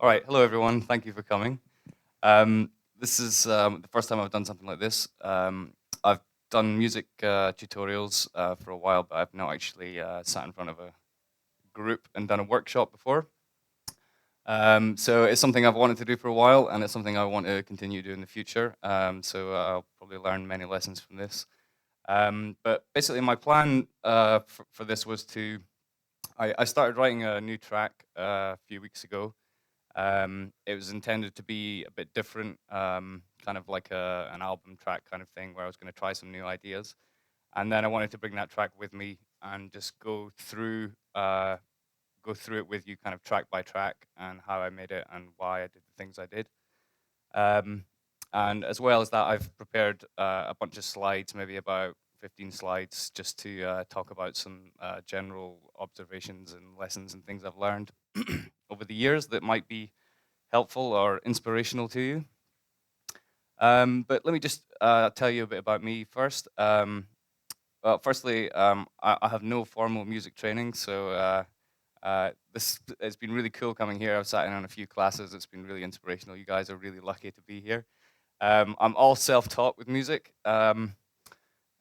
All right, hello everyone. Thank you for coming. This is the first time I've done something like this. I've done music tutorials for a while, but I've not actually sat in front of a group and done a workshop before. So it's something I've wanted to do for a while, and it's something I want to continue doing in the future. So I'll probably learn many lessons from this. But basically, my plan for this was I started writing a new track a few weeks ago. It was intended to be a bit different, kind of like an album track kind of thing, where I was going to try some new ideas, and then I wanted to bring that track with me and just go through it with you, kind of track by track, and how I made it and why I did the things I did. Um, and as well as that, I've prepared a bunch of slides, maybe about 15 slides, just to talk about some general observations and lessons and things I've learned over the years that might be helpful or inspirational to you. But let me just tell you a bit about me first. Well, firstly, I have no formal music training, so this it's been really cool coming here. I've sat in on a few classes. It's been really inspirational. You guys are really lucky to be here. I'm all self-taught with music,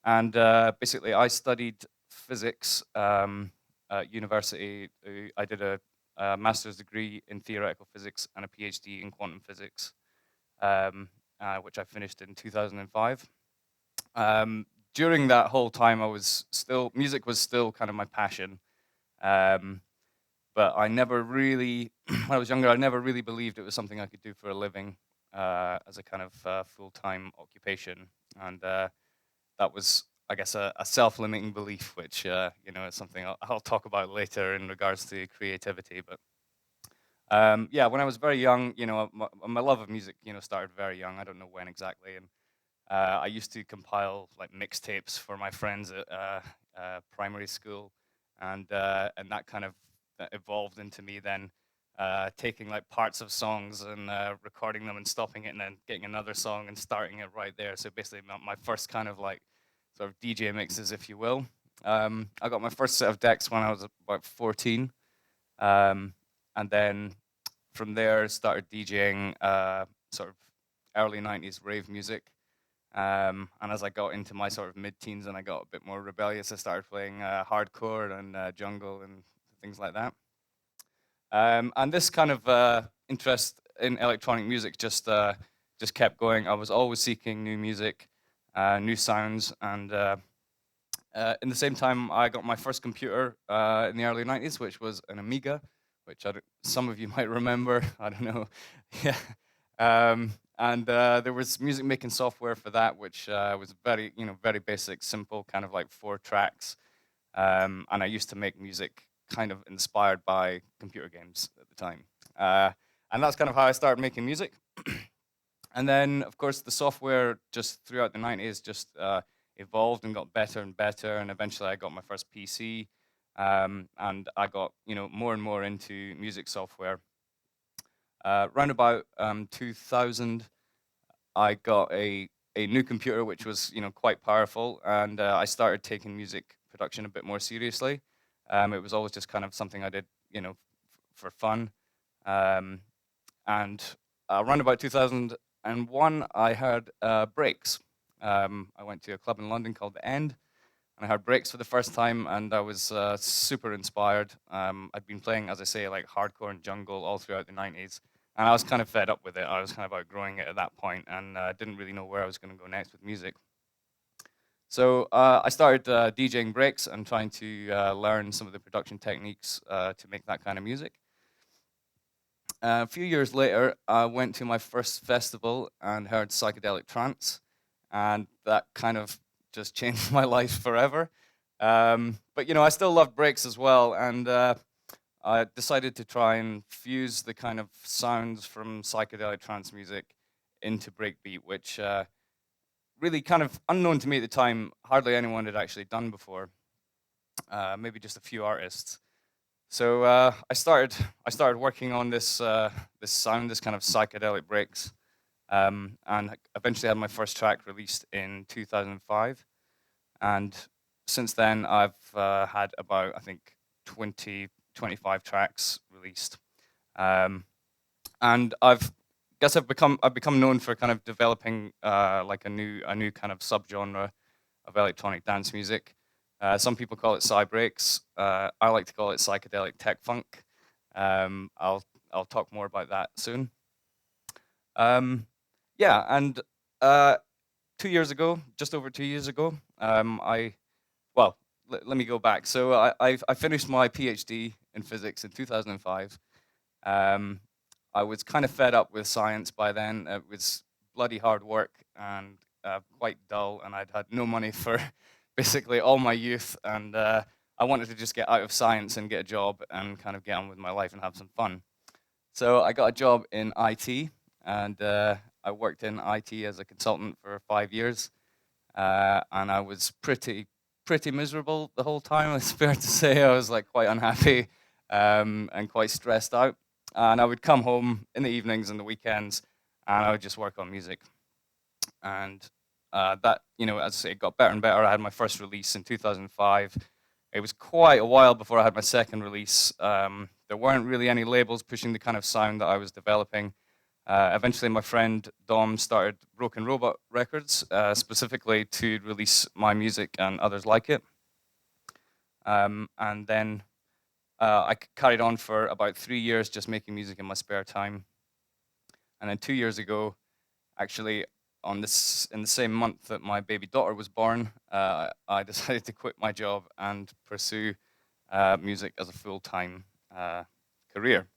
and basically, I studied physics at university. I did a master's degree in theoretical physics and a PhD in quantum physics, which I finished in 2005. During that whole time, music was still kind of my passion. Um, but I never really, when I was younger, I never really believed it was something I could do for a living as a kind of full-time occupation. And that was, I guess, a self-limiting belief, which is something I'll talk about later in regards to creativity. But yeah, when I was very young, my love of music, started very young. I don't know when exactly, and I used to compile like mixtapes for my friends at primary school, and that kind of evolved into me then taking like parts of songs and recording them and stopping it, and then getting another song and starting it right there. So basically, my first kind of like sort of DJ mixes, if you will. I got my first set of decks when I was about 14, um, and then from there started DJing sort of early 90s rave music. And as I got into my sort of mid-teens and I got a bit more rebellious, I started playing hardcore and jungle and things like that. And this kind of interest in electronic music just kept going. I was always seeking new music, new sounds, and in the same time, I got my first computer in the early 90s, which was an Amiga, which some of you might remember. I don't know. Yeah. And there was music making software for that, which was very basic, simple, kind of like 4 tracks. And I used to make music kind of inspired by computer games at the time. And that's kind of how I started making music. And then, of course, the software just throughout the 90s just evolved and got better and better. And eventually I got my first PC. And I got, more and more into music software. Round about 2000, I got a new computer, which was, quite powerful. And I started taking music production a bit more seriously. It was always just kind of something I did, for fun. Um, and around about 2001, I heard breaks. I went to a club in London called The End, and I heard breaks for the first time, and I was super inspired. I'd been playing, as I say, like hardcore and jungle all throughout the 90s, and I was kind of fed up with it. I was kind of outgrowing it at that point, and didn't really know where I was going to go next with music. So I started DJing breaks and trying to learn some of the production techniques to make that kind of music. A few years later, I went to my first festival and heard psychedelic trance, and that kind of just changed my life forever. But I still loved breaks as well, and I decided to try and fuse the kind of sounds from psychedelic trance music into breakbeat, which really kind of unknown to me at the time. Hardly anyone had actually done before. Maybe just a few artists. So I started working on this sound, this kind of psychedelic breaks, and eventually had my first track released in 2005. And since then, I've had about, I think, 20, 25 tracks released. Um, and I've become known for kind of developing like a new kind of subgenre of electronic dance music. Some people call it psy breaks. I like to call it psychedelic tech funk. Um, I'll I'll talk more about that soon. Um, yeah, and uh, 2 years ago, just over 2 years ago, I well, let me go back. So I finished my PhD in physics in 2005. Um, I was kind of fed up with science by then. It was bloody hard work and quite dull, and I'd had no money for basically all my youth, and I wanted to just get out of science and get a job and kind of get on with my life and have some fun. So I got a job in IT, and I worked in IT as a consultant for 5 years, and I was pretty miserable the whole time. It's fair to say I was like quite unhappy and quite stressed out. And I would come home in the evenings and the weekends, and I would just work on music. And that, you know, as I say, it got better and better. I had my first release in 2005. It was quite a while before I had my second release. There weren't really any labels pushing the kind of sound that I was developing. Eventually, my friend Dom started Broken Robot Records, specifically to release my music and others like it. And then I carried on for about 3 years just making music in my spare time. And then 2 years ago, actually, on this in the same month that my baby daughter was born, I decided to quit my job and pursue music as a full-time career.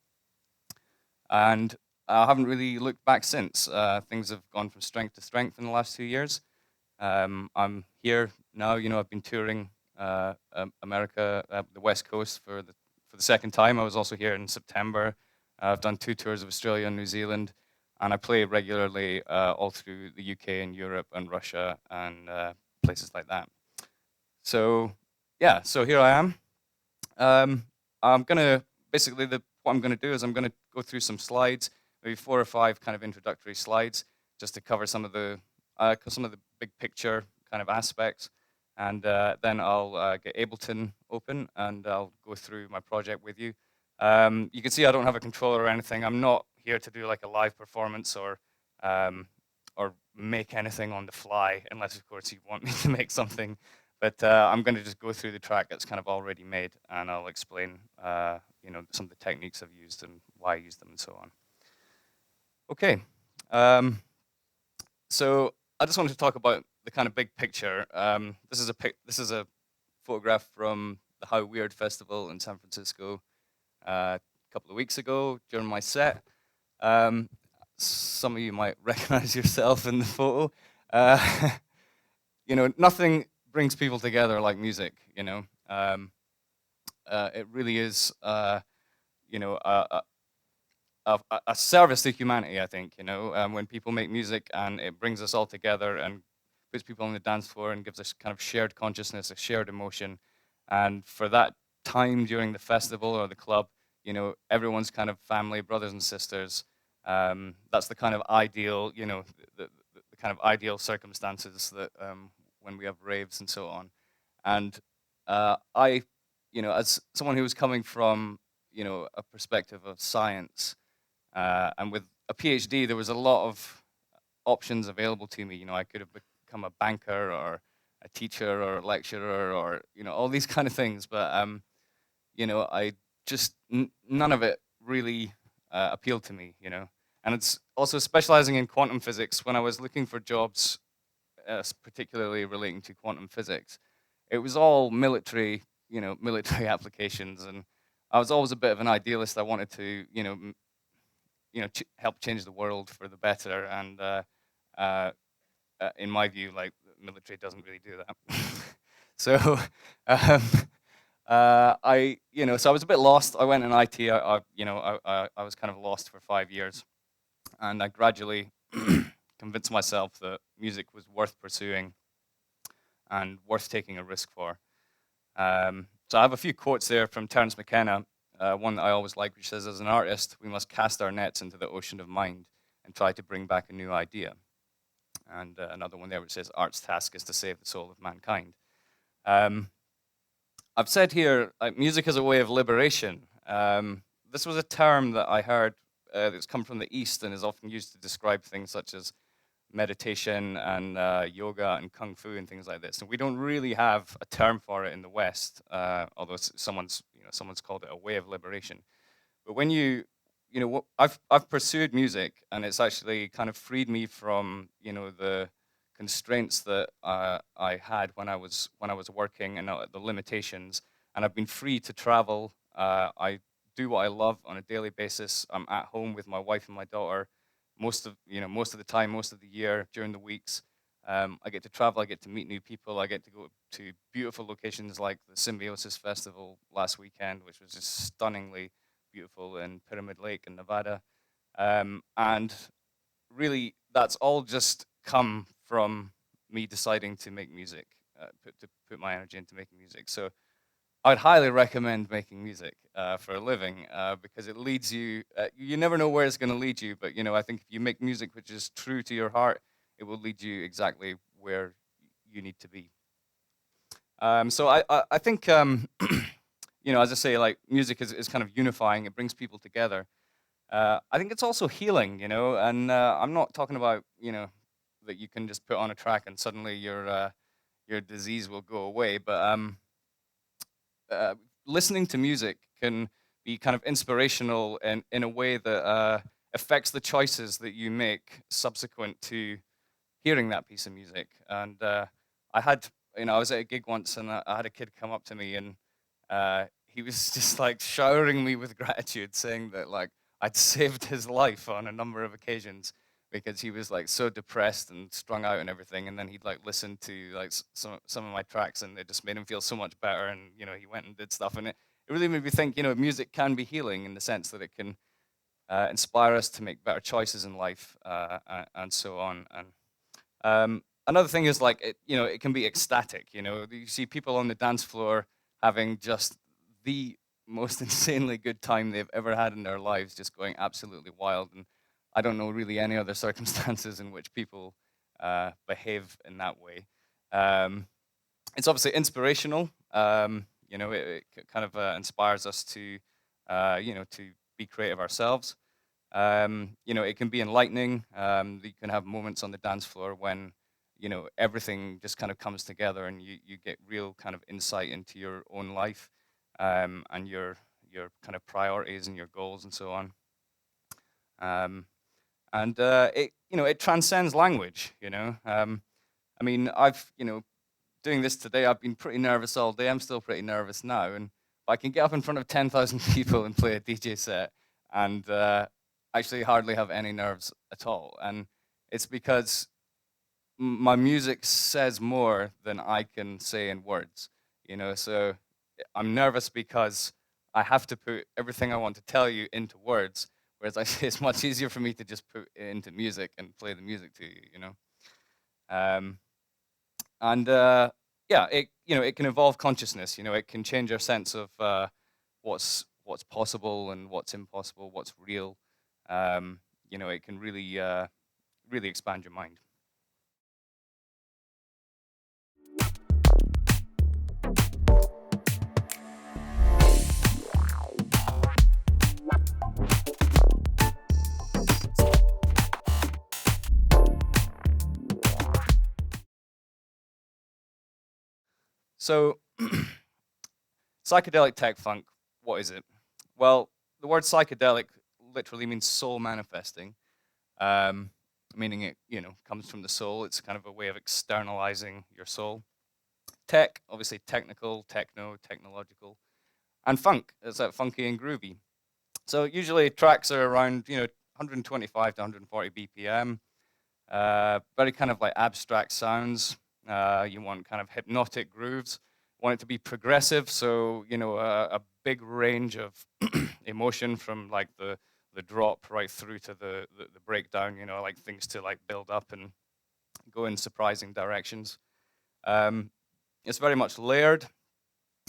And I haven't really looked back since. Things have gone from strength to strength in the last 2 years. I'm here now. You know, I've been touring America, the West Coast for the second time. I was also here in September. I've done 2 tours of Australia and New Zealand, and I play regularly all through the UK and Europe and Russia and places like that. So yeah, so here I am. Um, I'm gonna basically what I'm gonna do is I'm gonna go through some slides, maybe 4 or 5 kind of introductory slides, just to cover some of the big picture kind of aspects, and then I'll get Ableton open and I'll go through my project with you. You can see I don't have a controller or anything. I'm not here to do like a live performance um, or make anything on the fly, unless of course you want me to make something. But I'm going to just go through the track that's kind of already made, and I'll explain, you know, some of the techniques I've used and why I use them, and so on. Okay, so I just wanted to talk about the kind of big picture. This is a photograph from the How Weird Festival in San Francisco a couple of weeks ago during my set. Um, some of you might recognize yourself in the photo. Uh, you know, nothing brings people together like music. You know, it really is. You know, a service to humanity. I think, you know, when people make music and it brings us all together and puts people on the dance floor and gives us kind of shared consciousness, a shared emotion, and for that time during the festival or the club, you know, everyone's kind of family, brothers and sisters. That's the kind of ideal, you know, the kind of ideal circumstances that when we have raves and so on. And I, you know, as someone who was coming from, you know, a perspective of science, and with a PhD, there was a lot of options available to me. You know, I could have become a banker or a teacher or a lecturer or, you know, all these kind of things. But you know, I just none of it really appealed to me. You know, and it's also specializing in quantum physics. When I was looking for jobs, particularly relating to quantum physics, it was all military. You know, military applications, and I was always a bit of an idealist. I wanted to, you know, help change the world for the better. And uh, in my view, like the military doesn't really do that. So um, you know, so I was a bit lost. I went in IT. You know, I was kind of lost for 5 years, and I gradually convinced myself that music was worth pursuing and worth taking a risk for. So I have a few quotes there from Terence McKenna, one that I always like, which says, "As an artist, we must cast our nets into the ocean of mind and try to bring back a new idea." And another one there which says, "Art's task is to save the soul of mankind." Um, I've said here, music is a way of liberation. This was a term that I heard that's come from the East and is often used to describe things such as meditation and yoga and kung fu and things like this. And we don't really have a term for it in the West, although someone's called it a way of liberation. But when I've pursued music, and it's actually kind of freed me from the constraints that I had when I was working, and the limitations. And I've been free to travel. I do what I love on a daily basis. I'm at home with my wife and my daughter most of the time, most of the year during the weeks. I get to travel. I get to meet new people. I get to go to beautiful locations like the Symbiosis Festival last weekend, which was just stunningly beautiful in Pyramid Lake in Nevada. And really, that's all just come from me deciding to make music, to put my energy into making music. So I'd highly recommend making music for a living because it leads you. You never know where it's going to lead you, but I think if you make music which is true to your heart, it will lead you exactly where you need to be. So I think as I say, like music is kind of unifying. It brings people together. I think it's also healing, and I'm not talking about that you can just put on a track and suddenly your disease will go away, but uh, listening to music can be kind of inspirational in a way that affects the choices that you make subsequent to hearing that piece of music. And I had, I was at a gig once, and I had a kid come up to me, and he was just like showering me with gratitude, saying that like I'd saved his life on a number of occasions because he was like so depressed and strung out and everything. And then he'd like listen to like some of my tracks, and it just made him feel so much better. And he went and did stuff, and it really made me think. Music can be healing in the sense that it can inspire us to make better choices in life, and so on. And another thing is like it can be ecstatic. You see people on the dance floor having just the most insanely good time they've ever had in their lives, just going absolutely wild. And I don't know really any other circumstances in which people behave in that way. Um, it's obviously inspirational. It kind of inspires us to be creative ourselves. It can be enlightening. You can have moments on the dance floor when, everything just kind of comes together, and you get real kind of insight into your own life, and your kind of priorities and your goals and so on. Um, and it transcends language. I mean, doing this today, I've been pretty nervous all day. I'm still pretty nervous now, and I can get up in front of 10,000 people and play a DJ set, and actually hardly have any nerves at all. And it's because my music says more than I can say in words. So I'm nervous because I have to put everything I want to tell you into words, whereas I say it's much easier for me to just put it into music and play the music to you. Um, and yeah, it can evolve consciousness. It can change our sense of what's possible and what's impossible, what's real. It can really expand your mind. So psychedelic tech-funk, what is it? Well, the word psychedelic literally means soul manifesting, um, meaning it comes from the soul. It's kind of a way of externalizing your soul. Tech, obviously technical, techno, technological, and funk. It's like funky and groovy. So usually tracks are around 125 to 140 BPM. Very kind of like abstract sounds. You want kind of hypnotic grooves. Want it to be progressive, so a big range of emotion from like the drop right through to the breakdown. Like things to like build up and go in surprising directions. Um, it's very much layered.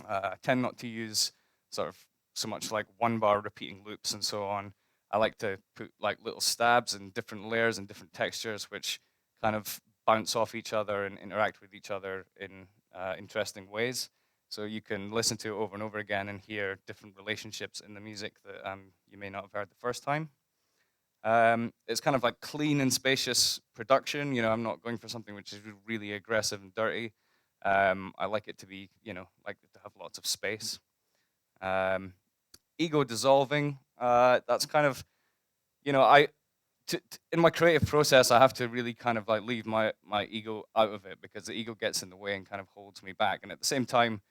I tend not to use sort of so much like one bar repeating loops and so on. I like to put like little stabs and different layers and different textures, which kind of bounce off each other and interact with each other in interesting ways. So you can listen to it over and over again and hear different relationships in the music that you may not have heard the first time. It's kind of like clean and spacious production. You know, I'm not going for something which is really aggressive and dirty. I like it to be, you know, like to have lots of space. Um, Ego dissolving. That's kind of, you know, in my creative process, I have to really kind of like leave my ego out of it because the ego gets in the way and kind of holds me back. And at the same time,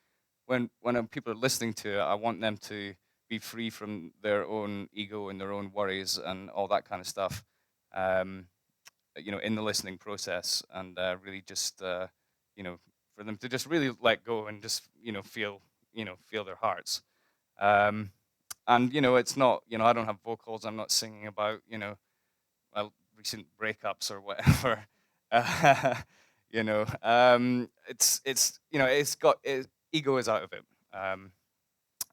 when people are listening to it, I want them to be free from their own ego and their own worries and all that kind of stuff. Um, you know, in the listening process, and really just you know, for them to just really let go and just feel their hearts. Um, and you know, it's not, you know, I don't have vocals. I'm not singing about, you know, recent breakups or whatever. Uh, it's you know, ego is out of it,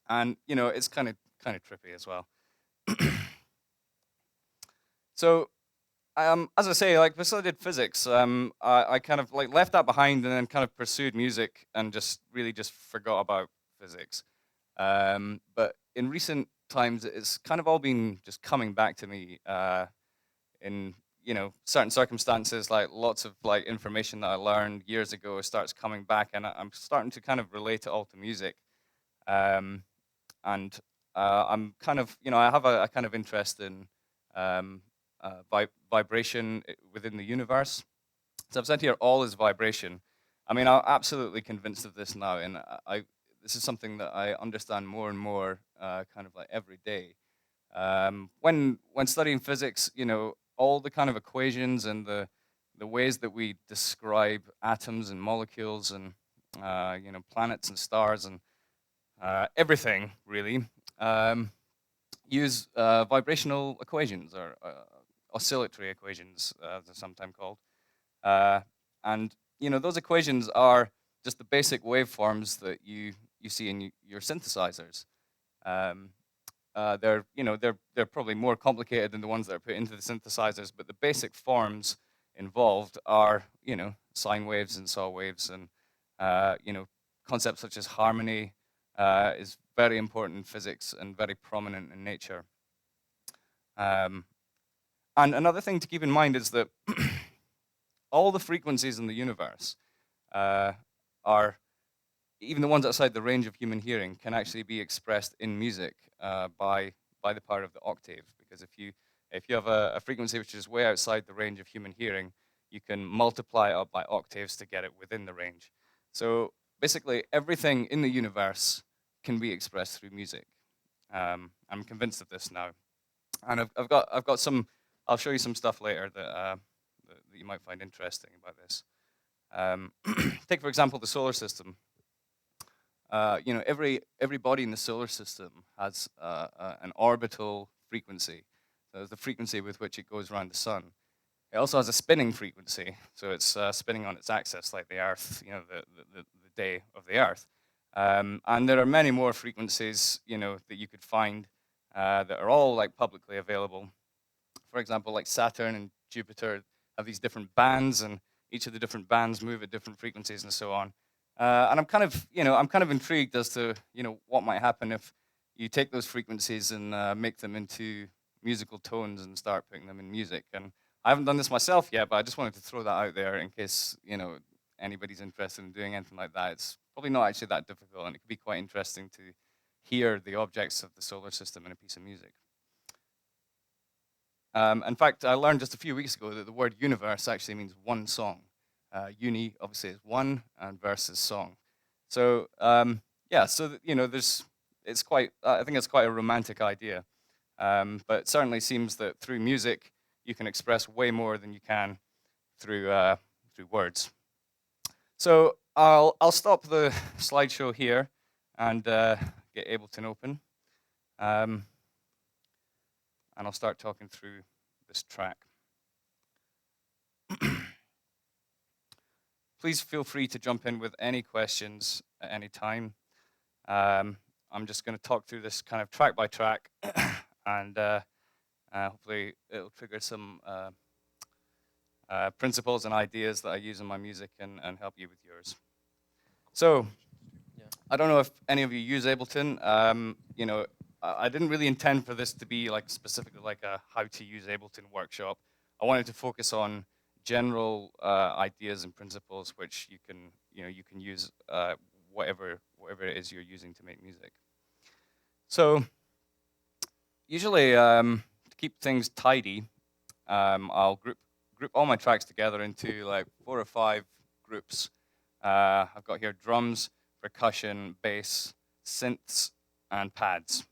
and you know, it's kind of trippy as well. So as I say, like before I did physics, I kind of like left that behind and then kind of pursued music and just really just forgot about physics. But in recent times, it's kind of all been just coming back to me in, you know, certain circumstances. Like lots of like information that I learned years ago starts coming back, and I'm starting to kind of relate it all to music. Um, and I'm kind of, you know, I have a kind of interest in um, vibration within the universe. So I've said here, all is vibration. I mean, I'm absolutely convinced of this now, and this is something that I understand more and more, kind of like every day. When studying physics, you know, all the kind of equations and the ways that we describe atoms and molecules and you know, planets and stars and everything really, um, use vibrational equations or oscillatory equations, as they're sometimes called. Uh, and you know, those equations are just the basic waveforms that you see in your synthesizers. Um, they're, you know, they're probably more complicated than the ones that are put into the synthesizers, but the basic forms involved are, you know, sine waves and saw waves, and you know, concepts such as harmony is very important in physics and very prominent in nature. Um, and another thing to keep in mind is that all the frequencies in the universe uh, are, even the ones outside the range of human hearing, can actually be expressed in music by the power of the octave. Because if you have a frequency which is way outside the range of human hearing, you can multiply it up by octaves to get it within the range. So basically, everything in the universe can be expressed through music. I'm convinced of this now, and I've got some. I'll show you some stuff later that you might find interesting about this. Take for example the solar system. You know, every body in the solar system has an orbital frequency. So there's the frequency with which it goes around the sun. It also has a spinning frequency, so it's spinning on its axis like the Earth. You know, the day of the Earth. And there are many more frequencies, you know, that you could find that are all like publicly available. For example, like Saturn and Jupiter have these different bands, and each of the different bands move at different frequencies and so on. And I'm kind of, you know, I'm kind of intrigued as to, you know, what might happen if you take those frequencies and make them into musical tones and start putting them in music. And I haven't done this myself yet, but I just wanted to throw that out there in case, you know, anybody's interested in doing anything like that. It's probably not actually that difficult, and it could be quite interesting to hear the objects of the solar system in a piece of music. In fact, I learned just a few weeks ago that the word universe actually means one song. Uni obviously is one, and verse is song. So yeah, so you know, it's quite. I think it's quite a romantic idea, but it certainly seems that through music you can express way more than you can through words. So I'll stop the slideshow here and get Ableton open. And I'll start talking through this track. Please feel free to jump in with any questions at any time. I'm just going to talk through this kind of track by track, and hopefully it'll trigger some principles and ideas that I use in my music and help you with yours. So I don't know if any of you use Ableton. You know, I didn't really intend for this to be like specifically like a how to use Ableton workshop. I wanted to focus on general ideas and principles which you can use whatever it is you're using to make music. So usually to keep things tidy, I'll group all my tracks together into like 4 or 5 groups. I've got here drums, percussion, bass, synths, and pads.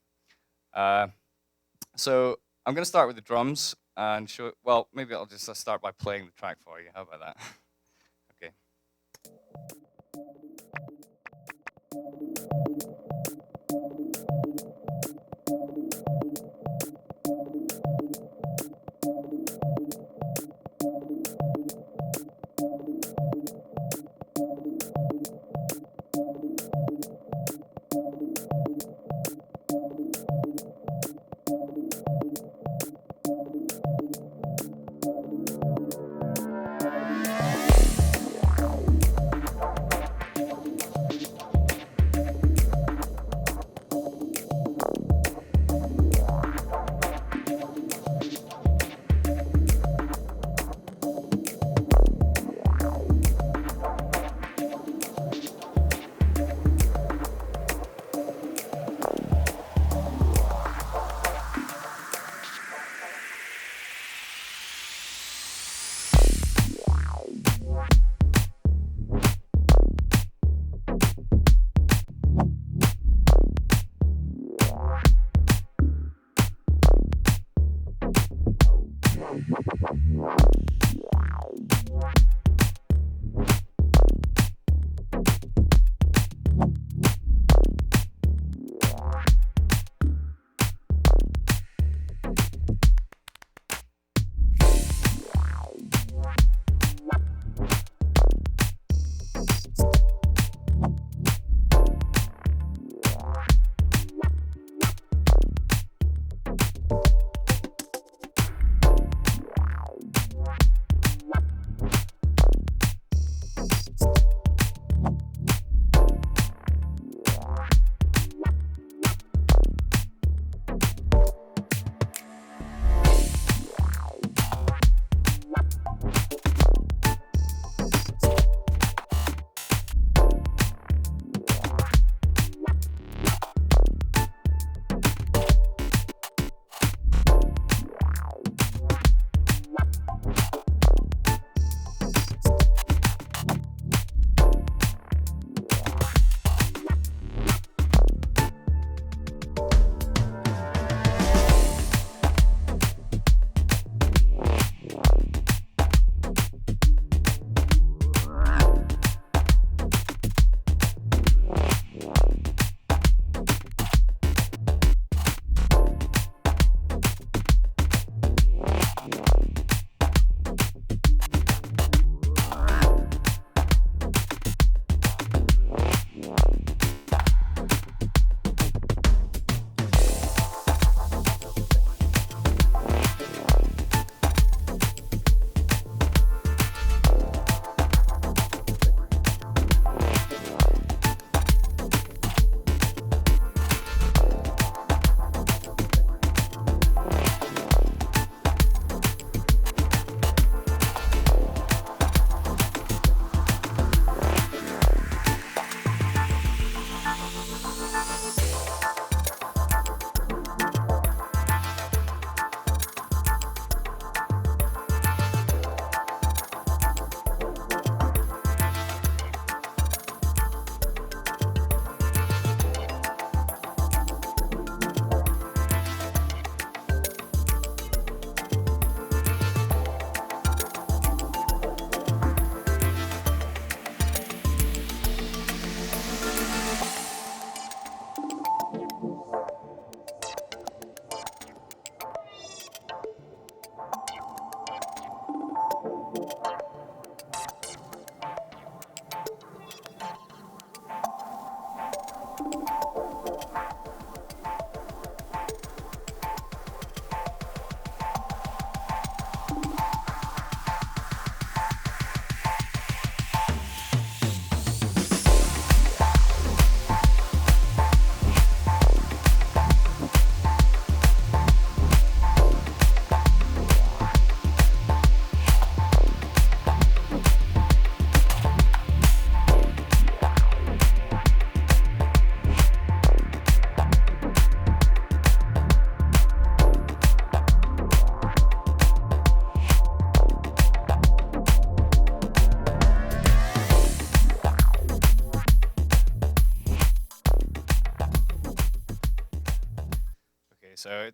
So I'm going to start with the drums and show. Well, maybe I'll just start by playing the track for you. How about that? Okay.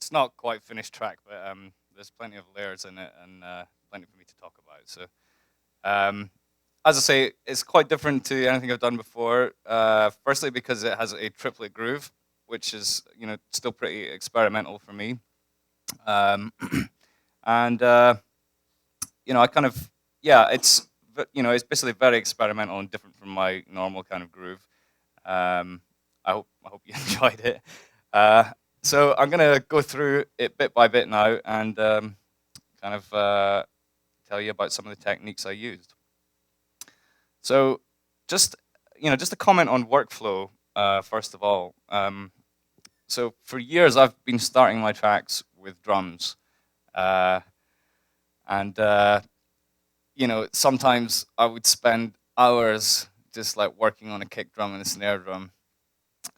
it's not quite finished track, but there's plenty of layers in it and plenty for me to talk about. So um, as I say, it's quite different to anything I've done before. Firstly, because it has a triplet groove, which is still pretty experimental for me. Um, and I kind of it's basically very experimental and different from my normal kind of groove. I hope you enjoyed it. Uh, so I'm gonna go through it bit by bit now and kind of tell you about some of the techniques I used. So just just a comment on workflow first of all. So for years I've been starting my tracks with drums, uh, and sometimes I would spend hours just like working on a kick drum and a snare drum,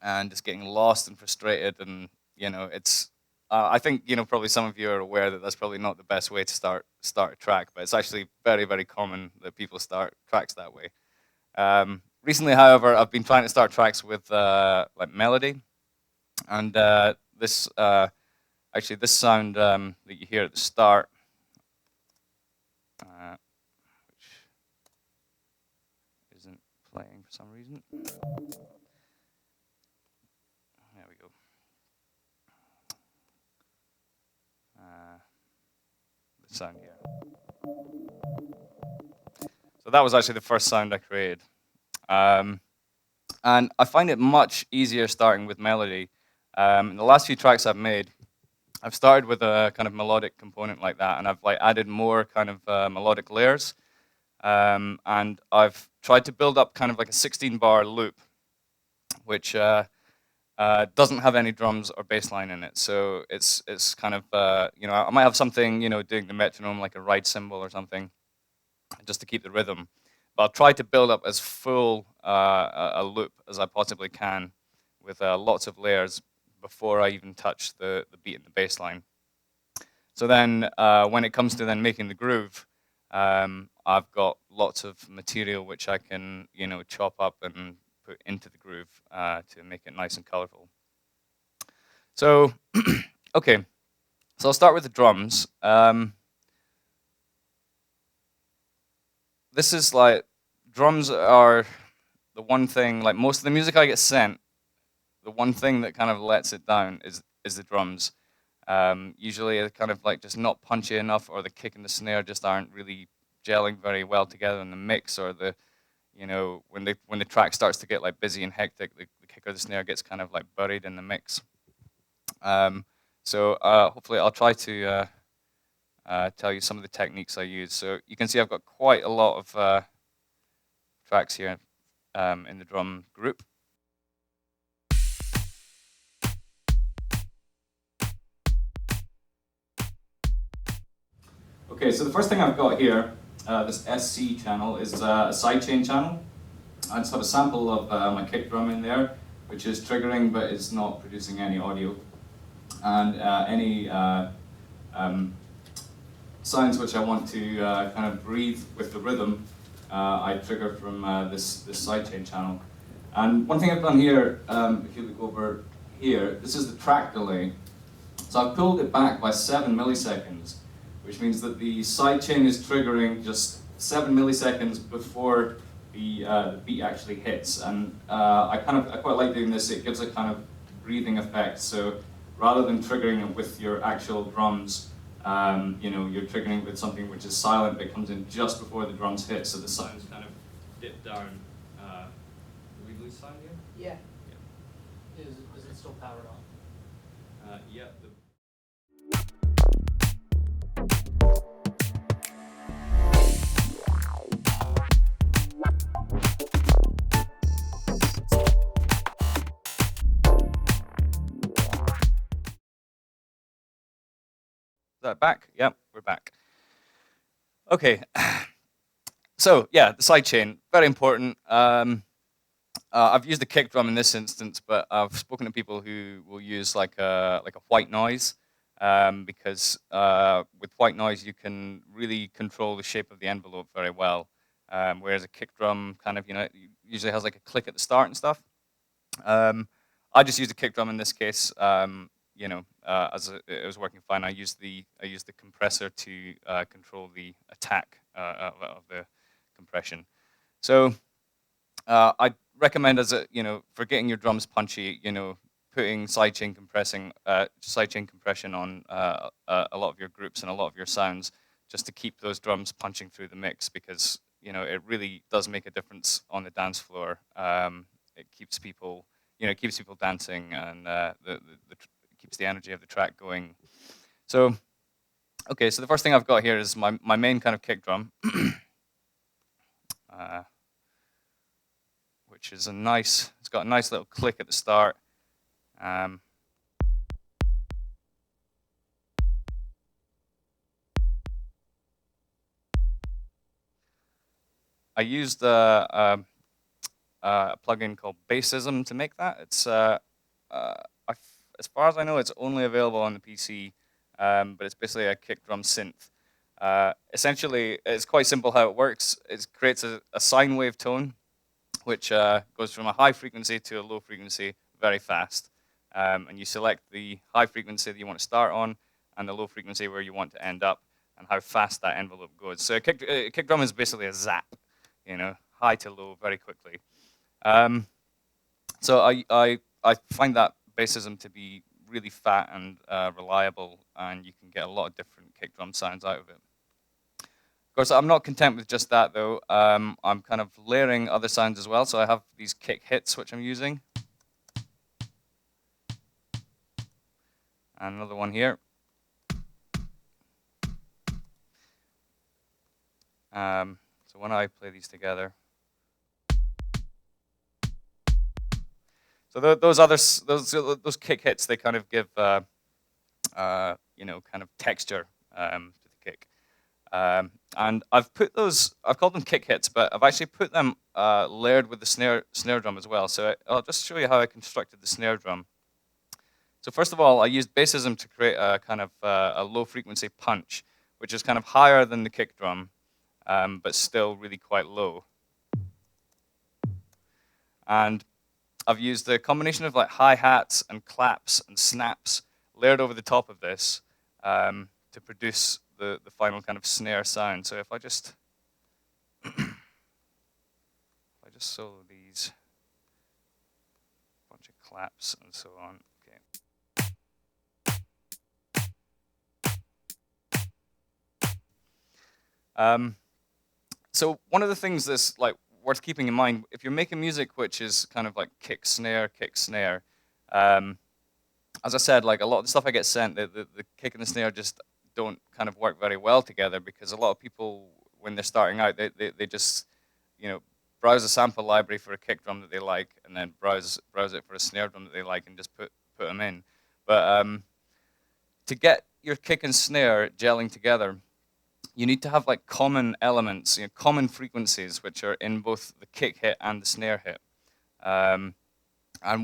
and just getting lost and frustrated. And it's I think probably some of you are aware that that's probably not the best way to start a track, but it's actually very, very common that people start tracks that way. Recently, however, I've been trying to start tracks with like melody, and this sound that you hear at the start, which isn't playing for some reason. There we go. The sound here. So that was actually the first sound I created. And I find it much easier starting with melody. In the last few tracks I've made, I've started with a kind of melodic component like that, and I've like added more kind of melodic layers. And I've tried to build up kind of like a 16-bar loop, which doesn't have any drums or bass line in it. So it's kind of I might have something doing the metronome like a ride cymbal or something, just to keep the rhythm. But I'll try to build up as full a loop as I possibly can, with lots of layers before I even touch the beat and the bass line. So then when it comes to then making the groove, I've got lots of material which I can chop up and put into the groove to make it nice and colorful. So okay, so I'll start with the drums. This is like, drums are the one thing, like most of the music I get sent, the one thing that kind of lets it down is the drums. Usually it's kind of like just not punchy enough, or the kick and the snare just aren't really gelling very well together in the mix, or when the track starts to get like busy and hectic, the kick or the snare gets kind of like buried in the mix. So hopefully I'll try to tell you some of the techniques I use. So you can see I've got quite a lot of tracks here in the drum group. Okay, so the first thing I've got here, this SC channel, is a sidechain channel. I just have a sample of my kick drum in there, which is triggering but is not producing any audio. And any sounds which I want to kind of breathe with the rhythm, I trigger from this sidechain channel. And one thing I've done here, if you look over here, this is the track delay. So I've pulled it back by 7 milliseconds, which means that the sidechain is triggering just 7 milliseconds before the beat actually hits. And I quite like doing this. It gives a kind of breathing effect. So rather than triggering it with your actual drums, you're triggering it with something which is silent but comes in just before the drums hit, so the sounds kind of dip down. Do we lose sound here? Yeah. Is it still powered on? Yeah. Is that back? Yep, we're back. Okay. So yeah, the sidechain, very important. I've used the kick drum in this instance, but I've spoken to people who will use like a white noise, because with white noise you can really control the shape of the envelope very well, whereas a kick drum kind of usually has like a click at the start and stuff. I just used a kick drum in this case, it was working fine. I used the compressor to control the attack of the compression. So I recommend, as a for getting your drums punchy, putting sidechain compression on a lot of your groups and a lot of your sounds, just to keep those drums punching through the mix, because it really does make a difference on the dance floor. It keeps people dancing, and it keeps the energy of the track going. So okay, so the first thing I've got here is my main kind of kick drum. Which is it's got a nice little click at the start. I used a plugin called Bassism to make that. It's as far as I know, it's only available on the PC, but it's basically a kick drum synth. Essentially, it's quite simple how it works. It creates a sine wave tone, which goes from a high frequency to a low frequency very fast. And you select the high frequency that you want to start on, and the low frequency where you want to end up, and how fast that envelope goes. So a kick drum is basically a zap, high to low very quickly. So I find that bassism to be really fat and reliable, and you can get a lot of different kick drum sounds out of it. Of course, I'm not content with just that, though. I'm kind of layering other sounds as well. So I have these kick hits, which I'm using. And another one here. So when I play these together. So those kick hits, they kind of give, kind of texture to the kick. And I've called them kick hits, but I've actually put them layered with the snare drum as well. So I'll just show you how I constructed the snare drum. So first of all, I used bassism to create a kind of a low frequency punch, which is kind of higher than the kick drum, but still really quite low. And I've used a combination of like hi-hats and claps and snaps layered over the top of this to produce the final kind of snare sound. So if I just solo these, bunch of claps and so on. Okay. So one of the things that's like worth keeping in mind, if you're making music which is kind of like kick snare, as I said, like a lot of the stuff I get sent, the kick and the snare just don't kind of work very well together, because a lot of people, when they're starting out, they just browse a sample library for a kick drum that they like, and then browse it for a snare drum that they like, and just put them in. But to get your kick and snare gelling together, you need to have like common elements, common frequencies, which are in both the kick hit and the snare hit. And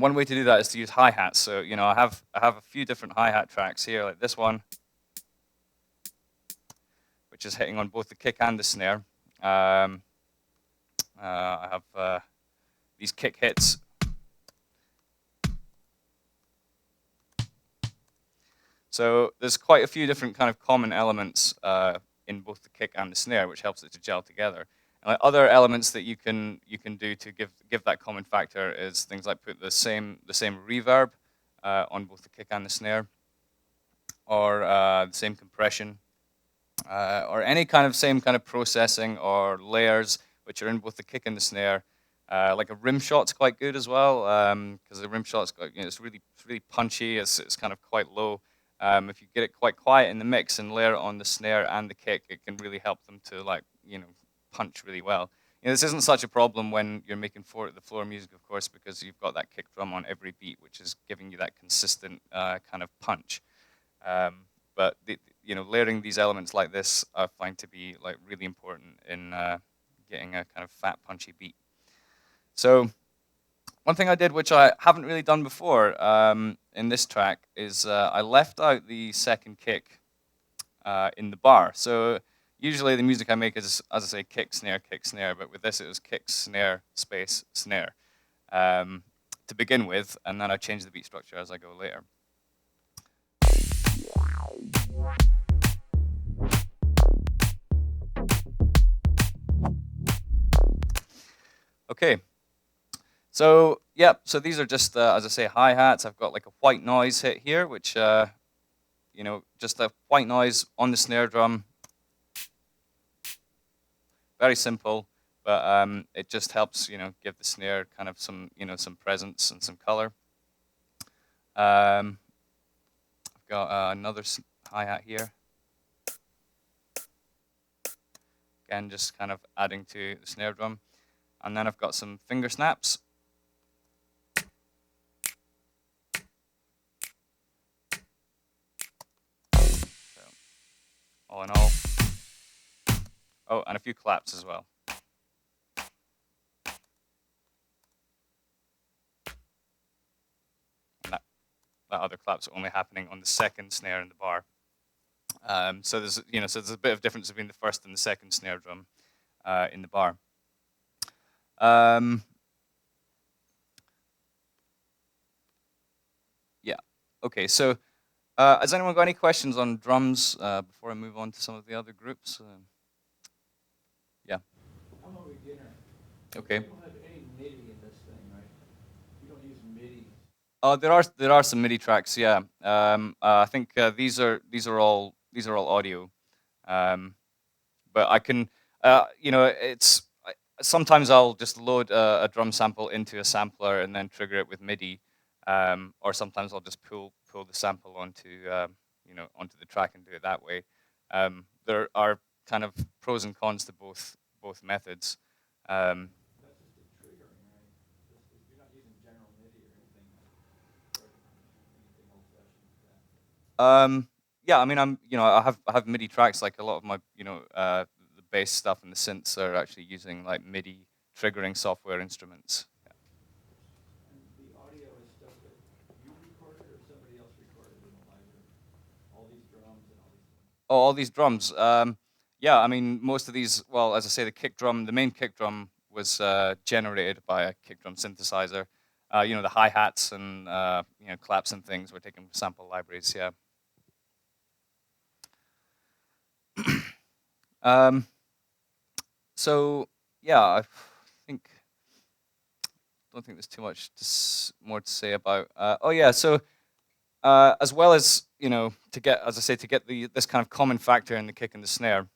one way to do that is to use hi-hats. So I have a few different hi-hat tracks here, like this one, which is hitting on both the kick and the snare. I have these kick hits. So there's quite a few different kind of common elements in both the kick and the snare, which helps it to gel together. And other elements that you can do to give that common factor is things like put the same reverb on both the kick and the snare, or the same compression, or any kind of same kind of processing or layers which are in both the kick and the snare. Like a rim shot's quite good as well, because the rim shot's got, it's really punchy. It's kind of quite low. If you get it quite quiet in the mix and layer it on the snare and the kick, it can really help them to punch really well. This isn't such a problem when you're making the floor music, of course, because you've got that kick drum on every beat, which is giving you that consistent kind of punch. But layering these elements like this, I find to be like really important in getting a kind of fat, punchy beat. So one thing I did, which I haven't really done before in this track, is I left out the second kick in the bar. So usually the music I make is, as I say, kick, snare, but with this it was kick, snare, space, snare to begin with, and then I change the beat structure as I go later. Okay. So yeah, so these are just as I say, hi-hats. I've got like a white noise hit here, which just a white noise on the snare drum. Very simple, but it just helps give the snare kind of some presence and some color. I've got another hi-hat here. Again, just kind of adding to the snare drum. And then I've got some finger snaps. So, all in all. Oh, and a few claps as well. And that other clap's only happening on the second snare in the bar. So there's a bit of difference between the first and the second snare drum in the bar. Yeah. Okay. So, has anyone got any questions on drums before I move on to some of the other groups? Yeah. I'm a beginner. Okay. You don't have any MIDI in this thing, right? You don't use MIDI. Oh, there are some MIDI tracks. Yeah. I think these are all audio. But I can, sometimes I'll just load a drum sample into a sampler and then trigger it with MIDI, or sometimes I'll just pull the sample onto the track and do it that way. There are kind of pros and cons to both methods. That's just a triggering, right? You're not using general MIDI or anything, or anything old-fashioned like that. Yeah, I mean, I have MIDI tracks. Like a lot of my the bass stuff and the synths are actually using like MIDI triggering software instruments. And the audio is stuff that you recorded or somebody else recorded in the library? All these drums and all these things. Oh, all these drums. Yeah, I mean, most of these. Well, as I say, the main kick drum was generated by a kick drum synthesizer. The hi hats and claps and things were taken from sample libraries. Yeah. So yeah, I think don't think there's too much more to say about. Oh yeah, so as well as to get, as I say, to get this kind of common factor in the kick and the snare,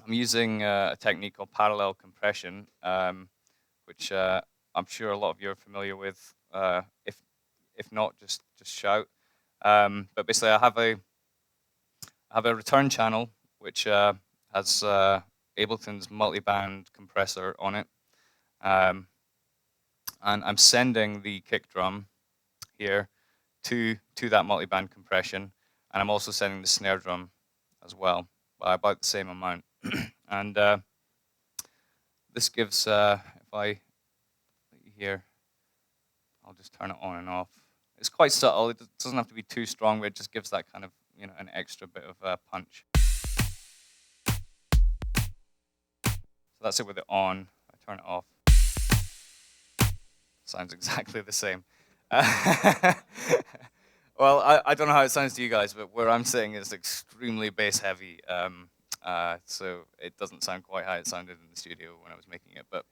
I'm using a technique called parallel compression, which I'm sure a lot of you are familiar with. If not, just shout. But basically, I have a return channel which has Ableton's multi-band compressor on it, and I'm sending the kick drum here to that multi-band compression, and I'm also sending the snare drum as well by about the same amount. And this gives, if I hear, I'll just turn it on and off. It's quite subtle. It doesn't have to be too strong, but it just gives that kind of an extra bit of punch. So that's it with it on. I turn it off. Sounds exactly the same. Well, I don't know how it sounds to you guys, but where I'm sitting is extremely bass heavy. So it doesn't sound quite how it sounded in the studio when I was making it. But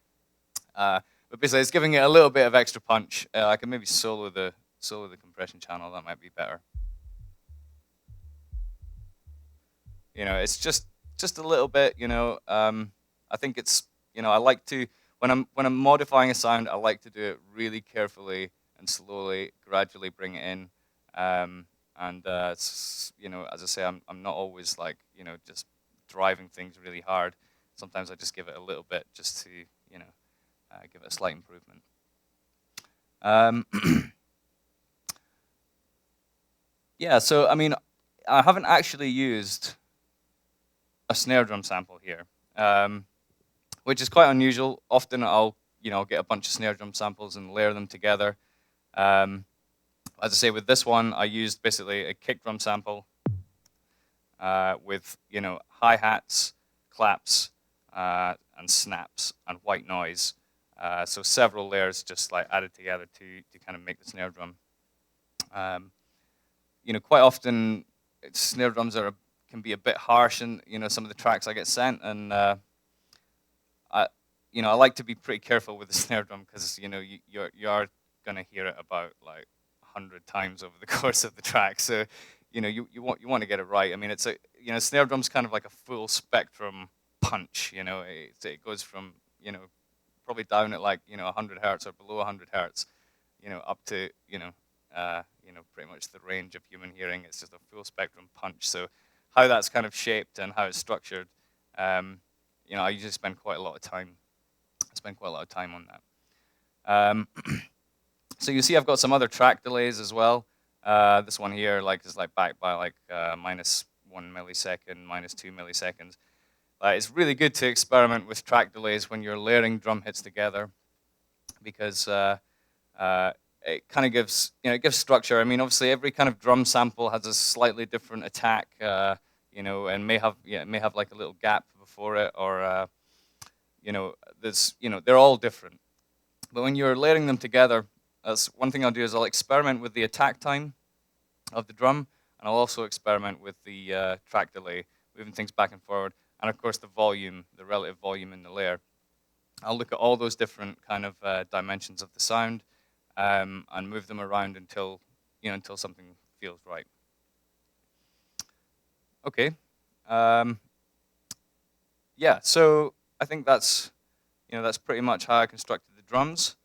basically, it's giving it a little bit of extra punch. I can maybe solo the compression channel. That might be better. It's just a little bit. I think it's I like to when I'm modifying a sound, I like to do it really carefully and slowly, gradually bring it in. And as I say, I'm not always like just driving things really hard. Sometimes I just give it a little bit just to give it a slight improvement. Yeah, so I mean, I haven't actually used a snare drum sample here, which is quite unusual. Often I'll get a bunch of snare drum samples and layer them together. As I say, with this one, I used basically a kick drum sample with hi-hats, claps, and snaps, and white noise. So several layers just like added together to kind of make the snare drum. Quite often snare drums can be a bit harsh in some of the tracks I get sent, and I like to be pretty careful with the snare drum because you are gonna hear it about like 100 times over the course of the track. So you want to get it right. I mean, it's a snare drum's kind of like a full spectrum punch. It goes from probably down at like 100 hertz or below 100 hertz, up to pretty much the range of human hearing. It's just a full spectrum punch. So how that's kind of shaped and how it's structured, I usually spend quite a lot of time. I spend quite a lot of time on that. So you see, I've got some other track delays as well. This one here, is backed by -1 millisecond, -2 milliseconds. It's really good to experiment with track delays when you're layering drum hits together, because it kind of gives it gives structure. I mean, obviously, every kind of drum sample has a slightly different attack, and may have like a little gap before it, or they're all different. But when you're layering them together, that's one thing I'll do is I'll experiment with the attack time of the drum, and I'll also experiment with the track delay, moving things back and forward, and of course the volume, the relative volume in the layer. I'll look at all those different kind of dimensions of the sound, and move them around until something feels right. Okay. Yeah. So I think that's pretty much how I constructed the drums.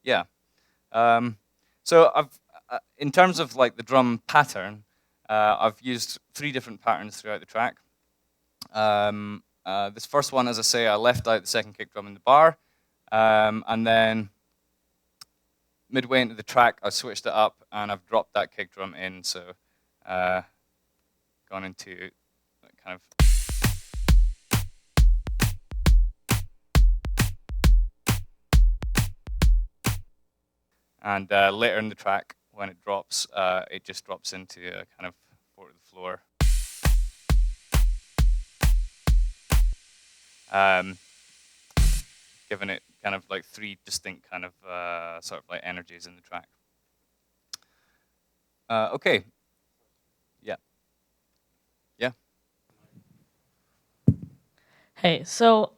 Yeah. So in terms of like the drum pattern, I've used 3 different patterns throughout the track. This first one, as I say, I left out the second kick drum in the bar, and then midway into the track, I switched it up and I've dropped that kick drum in. So gone into kind of. And later in the track, when it drops, it just drops into a kind of 4 to the floor. Giving it kind of like 3 distinct kind of sort of like energies in the track. Okay. Yeah. Yeah. Hey, so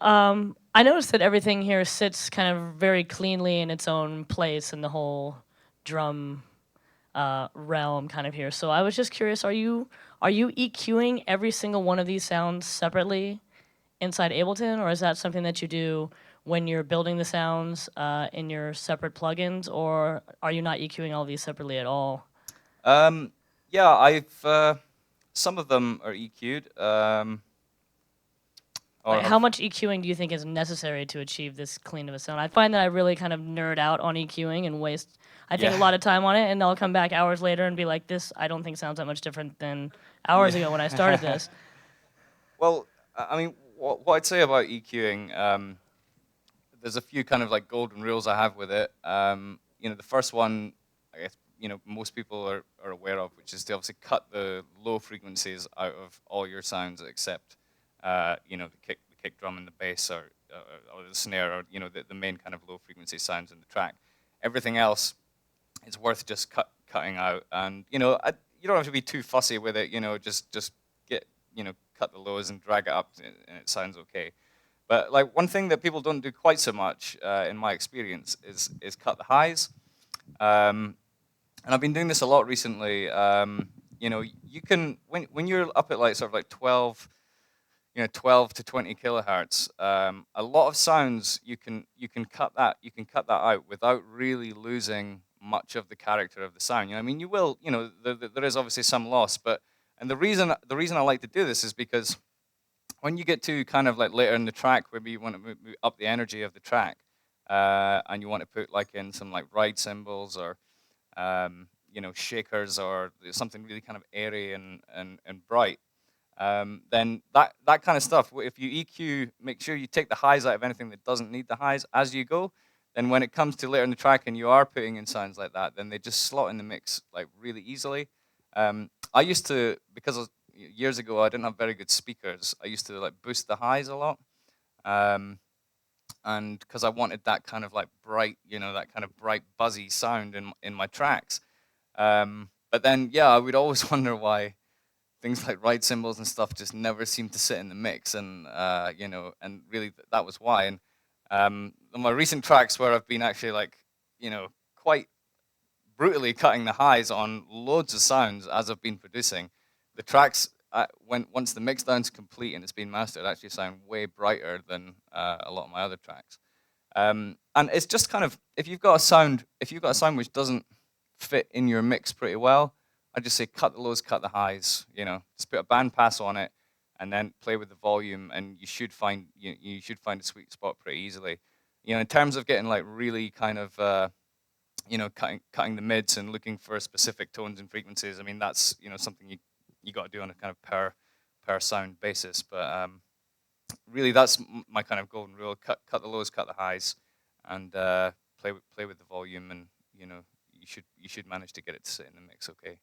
I noticed that everything here sits kind of very cleanly in its own place in the whole drum realm kind of here. So I was just curious, are you EQing every single one of these sounds separately inside Ableton, or is that something that you do when you're building the sounds in your separate plugins, or are you not EQing all these separately at all? Yeah, I've some of them are EQ'd. Like, how much EQing do you think is necessary to achieve this clean of a sound? I find that I really kind of nerd out on EQing and waste, I think, a lot of time on it, and I'll come back hours later and be like, this, I don't think sounds that much different than hours ago when I started this. Well, I mean, what I'd say about EQing, there's a few kind of like golden rules I have with it. The first one, I guess, most people are aware of, which is to obviously cut the low frequencies out of all your sounds except, the kick drum and the bass, or the snare, or the main kind of low frequency sounds in the track. Everything else is worth just cutting out, and you don't have to be too fussy with it. Just get cut the lows and drag it up, and it sounds okay. But like one thing that people don't do quite so much, in my experience, is cut the highs. And I've been doing this a lot recently. You can when you're up at like sort of like 12 to 20 kilohertz. A lot of sounds you can cut that out without really losing much of the character of the sound. I mean, you will. There is obviously some loss, but the reason I like to do this is because when you get to kind of like later in the track, where you want to move up the energy of the track, and you want to put like in some like ride cymbals, or shakers, or something really kind of airy and bright, then that kind of stuff, if you EQ, make sure you take the highs out of anything that doesn't need the highs as you go. Then when it comes to later in the track and you are putting in sounds like that, then they just slot in the mix like really easily. I used to, because years ago I didn't have very good speakers, I used to like boost the highs a lot. And because I wanted that kind of like bright, that kind of bright buzzy sound in my tracks. But but then, yeah, I would always wonder why things like ride cymbals and stuff just never seem to sit in the mix, and and really that was why. And on my recent tracks where I've been actually like, quite brutally cutting the highs on loads of sounds as I've been producing, the tracks when once the mix down's complete and it's been mastered, actually sound way brighter than a lot of my other tracks. And it's just kind of if you've got a sound which doesn't fit in your mix pretty well, I just say cut the lows, cut the highs. Just put a bandpass on it, and then play with the volume, and you should find a sweet spot pretty easily. In terms of getting like really kind of cutting the mids and looking for specific tones and frequencies. I mean, that's something you got to do on a kind of per sound basis. But really, that's my kind of golden rule: cut the lows, cut the highs, and play with the volume, and you should manage to get it to sit in the mix okay.